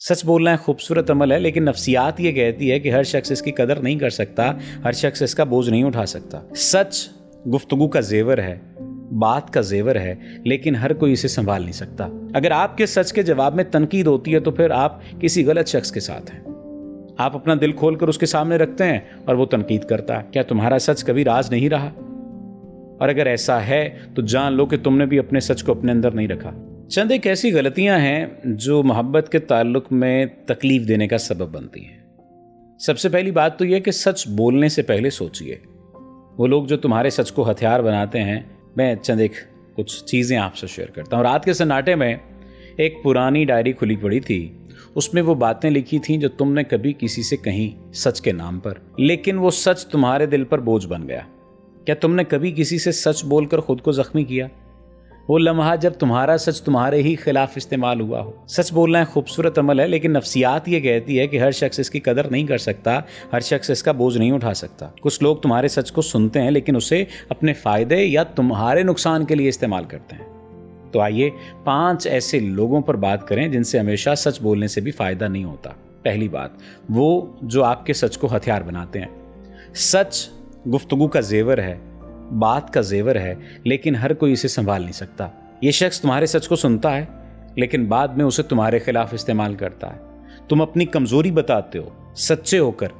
सच बोलना एक खूबसूरत अमल है, लेकिन नफ्सियात ये कहती है कि हर शख्स इसकी कदर नहीं कर सकता, हर शख्स इसका बोझ नहीं उठा सकता। सच गुफ्तगू का जेवर है, बात का जेवर है, लेकिन हर कोई इसे संभाल नहीं सकता। अगर आपके सच के जवाब में तनकीद होती है तो फिर आप किसी गलत शख्स के साथ हैं। आप अपना दिल खोलकर उसके सामने रखते हैं और वो तनकीद करता है। क्या तुम्हारा सच कभी राज नहीं रहा? और अगर ऐसा है तो जान लो कि तुमने भी अपने सच को अपने अंदर नहीं रखा। चंद एक ऐसी गलतियां हैं जो मोहब्बत के ताल्लुक में तकलीफ देने का सबब बनती हैं। सबसे पहली बात तो यह कि सच बोलने से पहले सोचिए। वो लोग जो तुम्हारे सच को हथियार बनाते हैं, मैं चंद एक कुछ चीज़ें आपसे शेयर करता हूँ। रात के सन्नाटे में एक पुरानी डायरी खुली पड़ी थी। उसमें वो बातें लिखी थीं जो तुमने कभी किसी से कहीं सच के नाम पर, लेकिन वो सच तुम्हारे दिल पर बोझ बन गया। क्या तुमने कभी किसी से सच बोलकर खुद को जख्मी किया? वो लम्हा जब तुम्हारा सच तुम्हारे ही खिलाफ इस्तेमाल हुआ हो। सच बोलना एक खूबसूरत अमल है, लेकिन नफ्सियात ये कहती है कि हर शख्स इसकी कदर नहीं कर सकता, हर शख्स इसका बोझ नहीं उठा सकता। कुछ लोग तुम्हारे सच को सुनते हैं लेकिन उसे अपने फायदे या तुम्हारे नुकसान के लिए इस्तेमाल करते हैं। तो आइए 5 ऐसे लोगों पर बात करें जिनसे हमेशा सच बोलने से भी फायदा नहीं होता। पहली बात, वो जो आपके सच को हथियार बनाते हैं। सच गुफ्तगू का जेवर है, बात का जेवर है, लेकिन हर कोई इसे संभाल नहीं सकता। ये शख्स तुम्हारे सच को सुनता है लेकिन बाद में उसे तुम्हारे खिलाफ इस्तेमाल करता है। तुम अपनी कमजोरी बताते हो सच्चे होकर,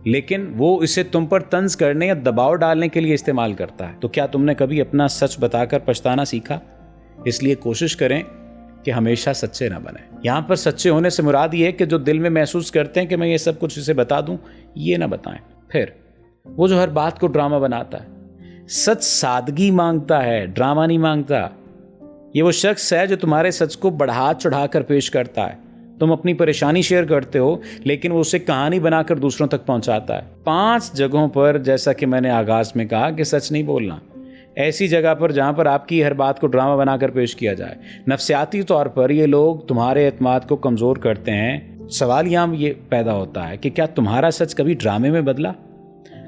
लेकिन वो इसे तुम पर तंज करने या दबाव डालने के लिए इस्तेमाल करता है। तो क्या तुमने कभी अपना सच बताकर पछताना सीखा? इसलिए कोशिश करें कि हमेशा सच्चे ना बने। यहाँ पर सच्चे होने से मुराद ये है कि जो दिल में महसूस करते हैं कि मैं ये सब कुछ इसे बता दूं, ये ना बताएं। फिर वो जो हर बात को ड्रामा बनाता है। सच सादगी मांगता है, ड्रामा नहीं मांगता। ये वो शख्स है जो तुम्हारे सच को बढ़ा चढ़ा कर पेश करता है। तुम अपनी परेशानी शेयर करते हो लेकिन वो उसे कहानी बनाकर दूसरों तक पहुंचाता है। 5 जगहों पर, जैसा कि मैंने आगाज में कहा, कि सच नहीं बोलना। ऐसी जगह पर जहां पर आपकी हर बात को ड्रामा बनाकर पेश किया जाए। नफ्सियाती तौर पर ये लोग तुम्हारे एतमाद को कमजोर करते हैं। सवाल यहाँ ये पैदा होता है कि क्या तुम्हारा सच कभी ड्रामे में बदला?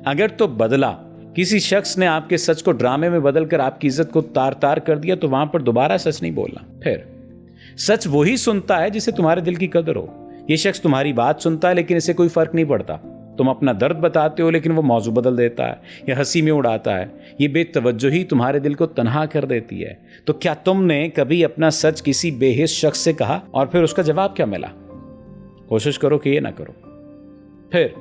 अगर तो बदला, किसी शख्स ने आपके सच को ड्रामे में बदलकर आपकी इज्जत को तार तार कर दिया, तो वहां पर दोबारा सच नहीं बोलना। फिर सच वही सुनता है जिसे तुम्हारे दिल की कदर हो। ये शख्स तुम्हारी बात सुनता है लेकिन इसे कोई फर्क नहीं पड़ता। तुम अपना दर्द बताते हो लेकिन वो मौजू बदल देता है या हंसी में उड़ाता है। ये बेतवज्जोही तुम्हारे दिल को तन्हा कर देती है। तो क्या तुमने कभी अपना सच किसी बेहिस शख्स से कहा और फिर उसका जवाब क्या मिला? कोशिश करो कि ये ना करो। फिर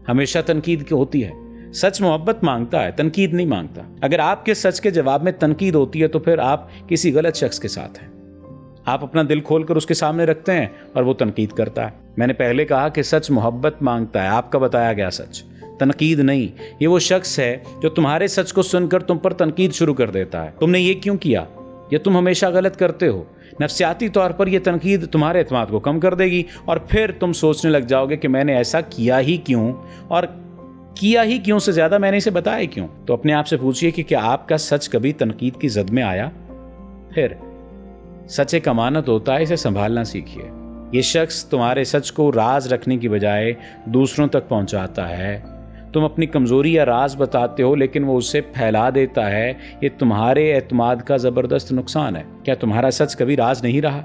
हमेशा तनकीद की होती है। सच मोहब्बत मांगता है, तनकीद नहीं मांगता। अगर आपके सच के जवाब में तनकीद होती है तो फिर आप किसी गलत शख्स के साथ हैं। आप अपना दिल खोलकर उसके सामने रखते हैं और वो तनकीद करता है। मैंने पहले कहा कि सच मोहब्बत मांगता है, आपका बताया गया सच, तनकीद नहीं। ये वो शख्स है जो तुम्हारे सच को सुनकर तुम पर तनकीद शुरू कर देता है। तुमने ये क्यों किया? ये तुम हमेशा गलत करते हो। नफ्सियाती तौर पर यह तनकीद तुम्हारे एतमाद को कम कर देगी और फिर तुम सोचने लग जाओगे कि मैंने ऐसा किया ही क्यों, और किया ही क्यों से ज्यादा मैंने इसे बताया क्यों। तो अपने आप से पूछिए कि क्या आपका सच कभी तनकीद की जद में आया? फिर सच एक अमानत होता है, इसे संभालना सीखिए। ये शख्स तुम्हारे सच को राज रखने की बजाय दूसरों तक पहुंचाता है। तुम अपनी कमजोरी या राज बताते हो लेकिन वो उसे फैला देता है। ये तुम्हारे एतमाद का जबरदस्त नुकसान है। क्या तुम्हारा सच कभी राज नहीं रहा?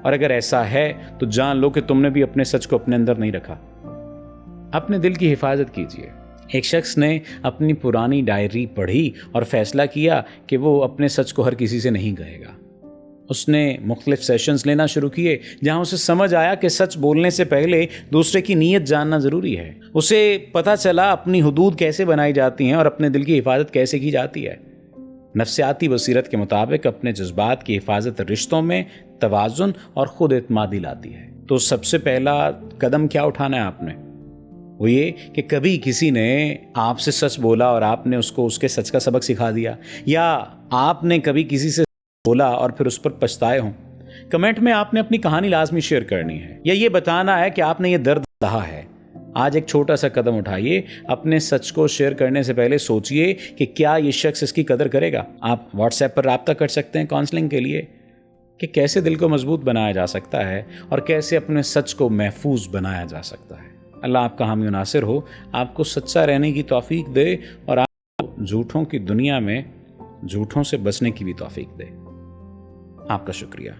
और अगर ऐसा है तो जान लो कि तुमने भी अपने सच को अपने अंदर नहीं रखा। अपने दिल की हिफाजत कीजिए। एक शख्स ने अपनी पुरानी डायरी पढ़ी और फैसला किया कि वो अपने सच को हर किसी से नहीं कहेगा। उसने मुख्तलिफ सेशंस लेना शुरू किए जहां उसे समझ आया कि सच बोलने से पहले दूसरे की नीयत जानना ज़रूरी है। उसे पता चला अपनी हुदूद कैसे बनाई जाती हैं और अपने दिल की हिफाजत कैसे की जाती है। नफ्सियाती बसीरत के मुताबिक अपने जज्बात की हिफाजत रिश्तों में तवाज़ुन और खुद एतमादी लाती है। तो सबसे पहला कदम क्या उठाना है आपने? वो ये कि कभी किसी ने आपसे सच बोला और आपने उसको उसके सच का सबक सिखा दिया, या आपने कभी किसी से बोला और फिर उस पर पछताए हों। कमेंट में आपने अपनी कहानी लाजमी शेयर करनी है या ये बताना है कि आपने ये दर्द सहा है। आज एक छोटा सा कदम उठाइए। अपने सच को शेयर करने से पहले सोचिए कि क्या ये शख्स इसकी कदर करेगा। आप व्हाट्सएप पर राब्ता कर सकते हैं काउंसलिंग के लिए कि कैसे दिल को मजबूत बनाया जा सकता है और कैसे अपने सच को महफूज बनाया जा सकता है। अल्लाह आपका हामी नासिर हो, आपको सच्चा रहने की तौफीक दे और आपको झूठों की दुनिया में झूठों से बचने की भी तौफीक दे। आपका शुक्रिया।